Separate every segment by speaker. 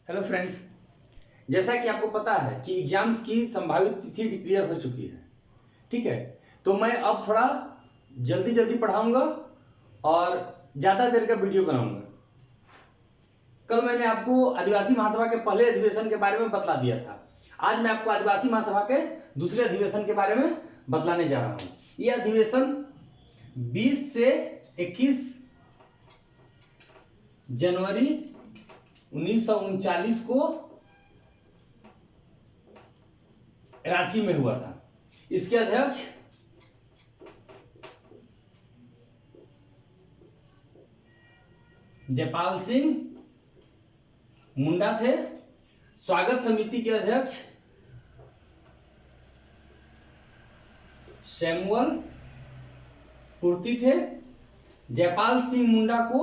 Speaker 1: Hello friends, जैसा कि आपको पता है कि एग्जाम्स की संभावित तिथि डिक्लेयर हो चुकी है। ठीक है, तो मैं अब थोड़ा जल्दी जल्दी पढ़ाऊंगा और ज़्यादा देर का वीडियो बनाऊंगा। कल मैंने आपको आदिवासी महासभा के पहले अधिवेशन के बारे में बतला दिया था। आज मैं आपको आदिवासी महासभा के दूसरे अधिवेशन के बारे में बतलाने जा रहा हूँ। यह अधिवेशन 20 से 21 जनवरी 1939 को रांची में हुआ था। इसके अध्यक्ष जयपाल सिंह मुंडा थे। स्वागत समिति के अध्यक्ष सैमुअल पूर्ति थे। जयपाल सिंह मुंडा को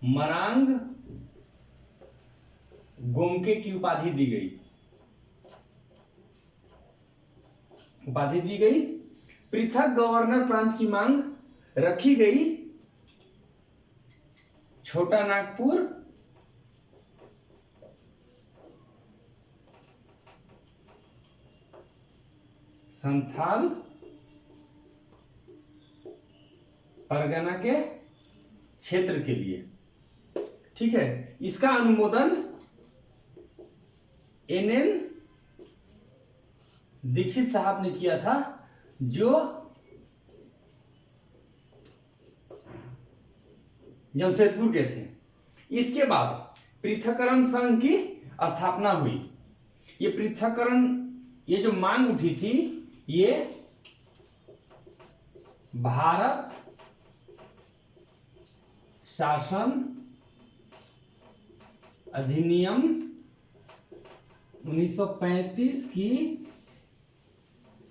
Speaker 1: मरांग गोमके की उपाधि दी गई। पृथक गवर्नर प्रांत की मांग रखी गई। छोटा नागपुर संथाल परगना के क्षेत्र के लिए। ठीक है, इसका अनुमोदन एन दीक्षित साहब ने किया था, जो जमशेदपुर के थे। इसके बाद पृथक्करण संघ की स्थापना हुई। ये पृथक्करण, ये जो मांग उठी थी, ये भारत शासन अधिनियम 1935 की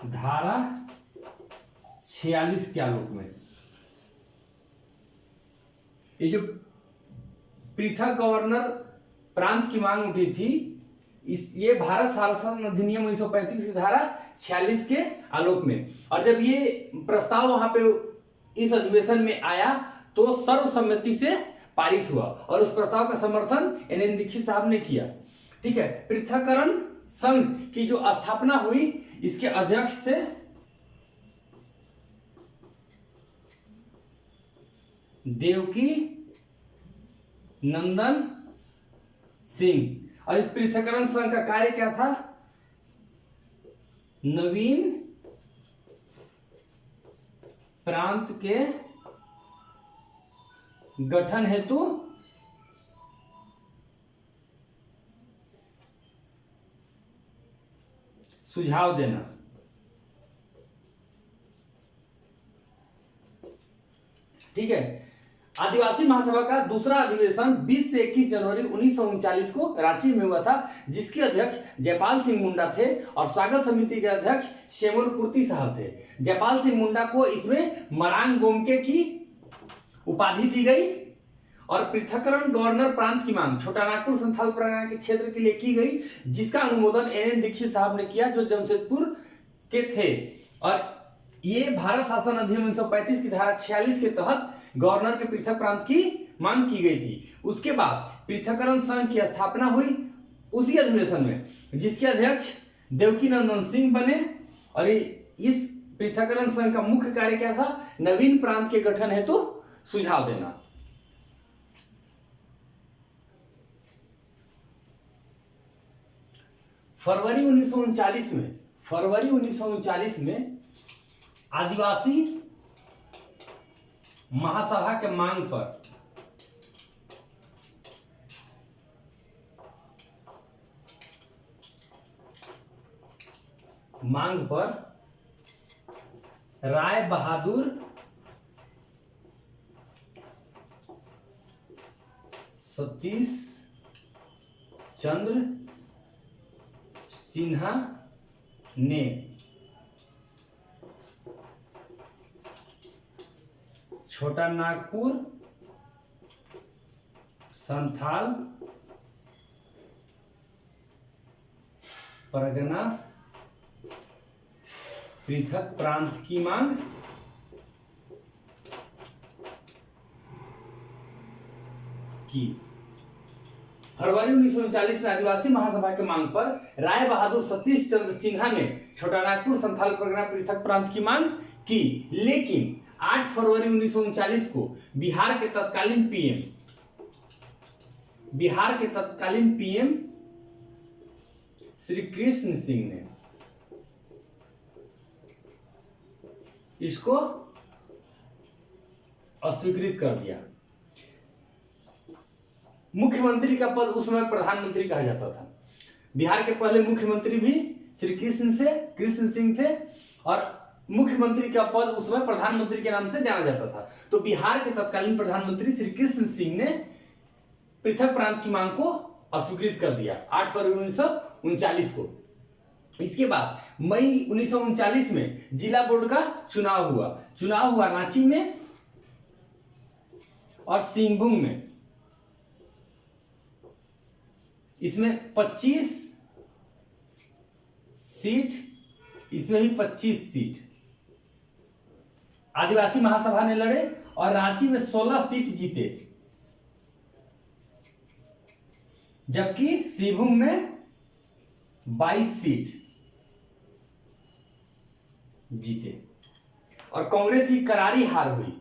Speaker 1: धारा 46 के आलोक में। ये जो पृथक गवर्नर प्रांत की मांग उठी थी, ये भारत शासन अधिनियम 1935 की धारा 46 के आलोक में। और जब ये प्रस्ताव वहां पे इस अधिवेशन में आया तो सर्वसम्मति से पारित हुआ और उस प्रस्ताव का समर्थन एन दीक्षित साहब ने किया। ठीक है, पृथक्करण संघ की जो स्थापना हुई, इसके अध्यक्ष थे देवकी नंदन सिंह। और इस पृथक्करण संघ का कार्य क्या था? नवीन प्रांत के गठन हेतु सुझाव देना। ठीक है, आदिवासी महासभा का दूसरा अधिवेशन 20 से 21 जनवरी 1939 को रांची में हुआ था, जिसके अध्यक्ष जयपाल सिंह मुंडा थे और स्वागत समिति के अध्यक्ष सैमुअल पूर्ति साहब थे। जयपाल सिंह मुंडा को इसमें मरांग गोमके की उपाधि दी गई और पृथक्करण गवर्नर प्रांत की मांग छोटा नागपुर संथाल परगना के क्षेत्र के लिए की गई, जिसका अनुमोदन एन दीक्षित साहब ने किया, जो जमशेदपुर के थे। और ये भारत शासन अधिनियम 1935 की धारा 46 के तहत गवर्नर के पृथक प्रांत की मांग की गई थी। उसके बाद पृथक्करण संघ की स्थापना हुई उसी अधिवेशन में, जिसके अध्यक्ष देवकी नंदन सिंह बने। और इस पृथक्करण संघ का मुख्य कार्य क्या था? नवीन प्रांत के गठन हेतु सुझाव देना। फरवरी 1939 में आदिवासी महासभा के मांग पर राय बहादुर सतीश चंद्र सिन्हा ने छोटा नागपुर संथाल परगना पृथक प्रांत की मांग की। फरवरी 1939 में आदिवासी महासभा के मांग पर राय बहादुर सतीश चंद्र सिन्हा ने छोटानागपुर संथाल परगना पृथक प्रांत की मांग की, लेकिन 8 फरवरी 1939 को बिहार के तत्कालीन पीएम श्री कृष्ण सिंह ने इसको अस्वीकृत कर दिया। मुख्यमंत्री का पद उस समय प्रधानमंत्री कहा जाता था। बिहार के पहले मुख्यमंत्री भी श्री कृष्ण सिंह थे और मुख्यमंत्री का पद उस समय प्रधानमंत्री के नाम से जाना जाता था। तो बिहार के तत्कालीन प्रधानमंत्री श्री कृष्ण सिंह ने पृथक प्रांत की मांग को अस्वीकृत कर दिया 8 फरवरी 1939 को। इसके बाद मई 1939 में जिला बोर्ड का चुनाव हुआ रांची में और सिंहभूम में। इसमें 25 सीट, इसमें भी 25 सीट आदिवासी महासभा ने लड़े और रांची में 16 सीट जीते, जबकि सिंहभूम में 22 सीट जीते और कांग्रेस की करारी हार हुई।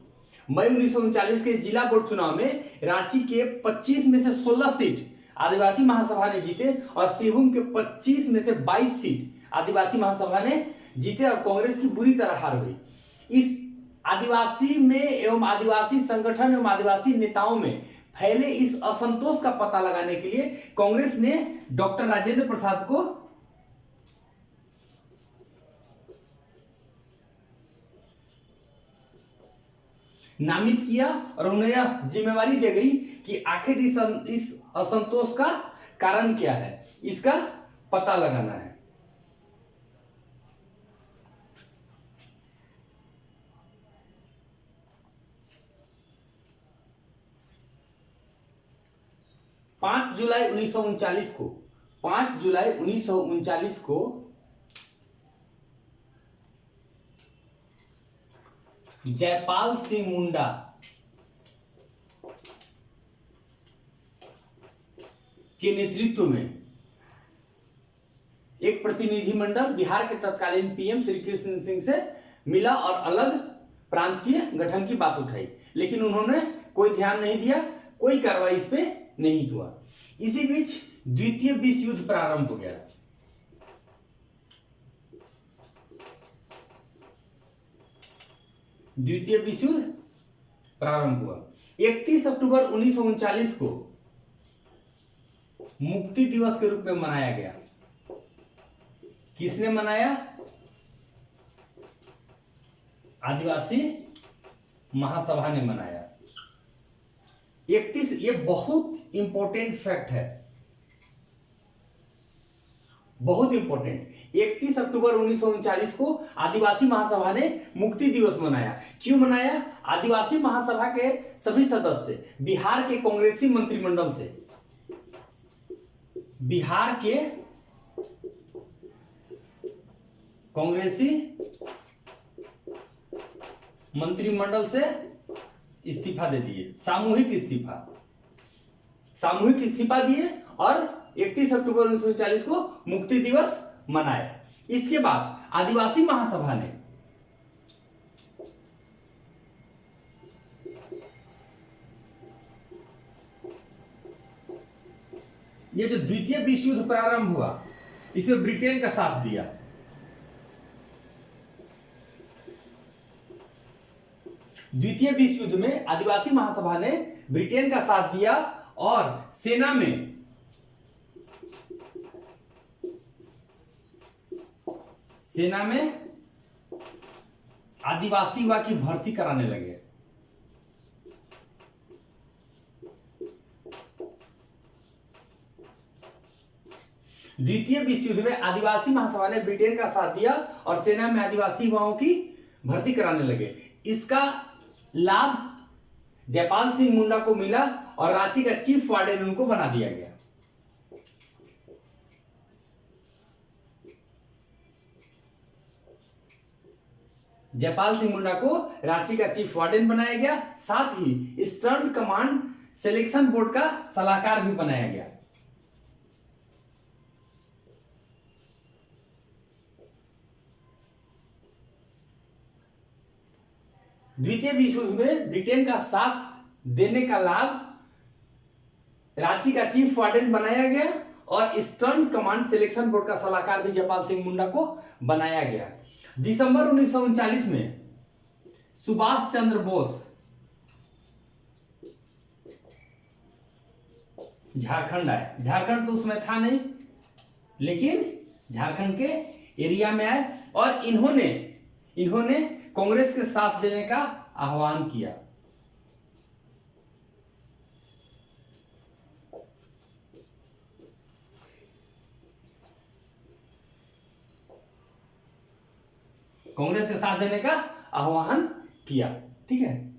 Speaker 1: मई 1939 के जिला बोर्ड चुनाव में रांची के 25 में से 16 सीट आदिवासी महासभा ने जीते और सिंहभूम के 25 में से 22 सीट आदिवासी महासभा ने जीते और कांग्रेस की बुरी तरह हार हुई। इस आदिवासी में एवं आदिवासी संगठन एवं आदिवासी नेताओं में फैले इस असंतोष का पता लगाने के लिए कांग्रेस ने डॉक्टर राजेंद्र प्रसाद को नामित किया और उन्हें यह जिम्मेवारी दी गई कि आखिर इस असंतोष का कारण क्या है, इसका पता लगाना है। पांच जुलाई 1939 को जयपाल सिंह मुंडा के नेतृत्व में एक प्रतिनिधिमंडल बिहार के तत्कालीन पीएम श्री कृष्ण सिंह से मिला और अलग प्रांत के गठन की बात उठाई, लेकिन उन्होंने कोई ध्यान नहीं दिया, कोई कार्रवाई इस पे नहीं हुआ। इसी बीच द्वितीय विश्व युद्ध प्रारंभ हो गया। द्वितीय विश्व युद्ध प्रारंभ हुआ। 31 अक्टूबर 1939 को मुक्ति दिवस के रूप में मनाया गया। किसने मनाया? आदिवासी महासभा ने मनाया। 31, ये बहुत इंपॉर्टेंट फैक्ट है, बहुत इंपॉर्टेंट। 31 अक्टूबर 1939 को आदिवासी महासभा ने मुक्ति दिवस मनाया। क्यों मनाया? आदिवासी महासभा के सभी सदस्य बिहार के कांग्रेसी मंत्रिमंडल से, बिहार के कांग्रेसी मंत्रिमंडल से इस्तीफा दे दिए, सामूहिक इस्तीफा दिए और 31 अक्टूबर 1939 को मुक्ति दिवस मनाए। इसके बाद आदिवासी महासभा ने ये जो द्वितीय विश्व युद्ध प्रारंभ हुआ, इसमें ब्रिटेन का साथ दिया। द्वितीय विश्व युद्ध में आदिवासी महासभा ने ब्रिटेन का साथ दिया और सेना में आदिवासी युवा की भर्ती कराने लगे। द्वितीय विश्व युद्ध में आदिवासी महासभा ने ब्रिटेन का साथ दिया और सेना में आदिवासी युवाओं की भर्ती कराने लगे। इसका लाभ जयपाल सिंह मुंडा को मिला और रांची का चीफ वार्डन उनको बना दिया गया। जयपाल सिंह मुंडा को रांची का चीफ वार्डन बनाया गया। साथ ही ईस्टर्न कमांड सिलेक्शन बोर्ड का सलाहकार भी बनाया गया। द्वितीय विश्व युद्ध में ब्रिटेन का साथ देने का लाभ रांची का चीफ वार्डन बनाया गया और ईस्टर्न कमांड सिलेक्शन बोर्ड का सलाहकार भी जयपाल सिंह मुंडा को बनाया गया। दिसंबर 1939 में सुभाष चंद्र बोस झारखंड आए। झारखंड तो उसमें था नहीं, लेकिन झारखंड के एरिया में आए और इन्होंने कांग्रेस के साथ देने का आह्वान किया। कांग्रेस के साथ देने का आह्वान किया। ठीक है।